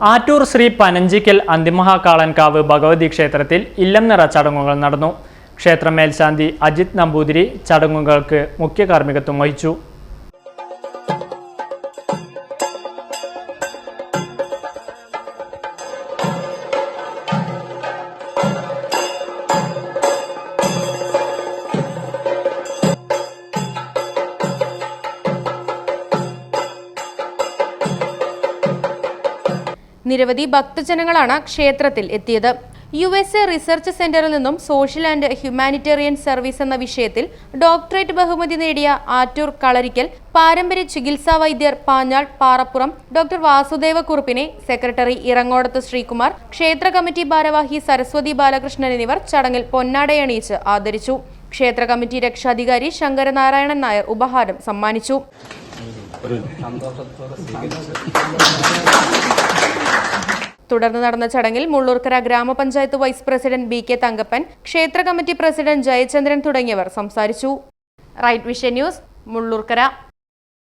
ആറ്റൂർ ശ്രീ പനഞ്ചിക്കൽ അന്തിമഹാകാളൻകാവ് ഭഗവതി ക്ഷേത്രത്തിൽ ഇല്ലം നിറ ചടങ്ങുകൾ നടന്നു. ക്ഷേത്ര മേൽശാന്തി അജിത് നമ്പൂതിരി ചടങ്ങുകൾക്ക് മുഖ്യ കാർമ്മികത്വം വഹിച്ചു. നിരവധി ഭക്തജനങ്ങളാണ് ക്ഷേത്രത്തിൽ എത്തിയത്. USA റിസർച്ച് സെന്ററിൽ നിന്നും സോഷ്യൽ ആൻഡ് ഹ്യൂമാനിറ്റേറിയൻ സർവീസ് എന്ന വിഷയത്തിൽ ഡോക്ടറേറ്റ് ബഹുമതി നേടിയ ആറ്റൂർ കളരിക്കൽ പാരമ്പര്യ ചികിത്സാ വൈദ്യർ പാഞ്ഞാൾ പാറപ്പുറം ഡോക്ടർ വാസുദേവക്കുറുപ്പിനെ സെക്രട്ടറി ഇറങ്ങോടത്ത് ശ്രീകുമാർ, ക്ഷേത്ര കമ്മിറ്റി ഭാരവാഹി സരസ്വതി ബാലകൃഷ്ണൻ എന്നിവർ ചടങ്ങിൽ പൊന്നാടയണിയിച്ച് ആദരിച്ചു. ക്ഷേത്ര കമ്മിറ്റി രക്ഷാധികാരി ശങ്കരനാരായണൻ നായർ ഉപഹാരം സമ്മാനിച്ചു. തുടർന്ന് നടന്ന ചടങ്ങിൽ മുള്ളൂർക്കര ഗ്രാമപഞ്ചായത്ത് വൈസ് പ്രസിഡന്റ് BK തങ്കപ്പൻ, ക്ഷേത്ര കമ്മിറ്റി പ്രസിഡന്റ് ജയചന്ദ്രൻ തുടങ്ങിയവർ സംസാരിച്ചു. Right Vision News, Mullurkara.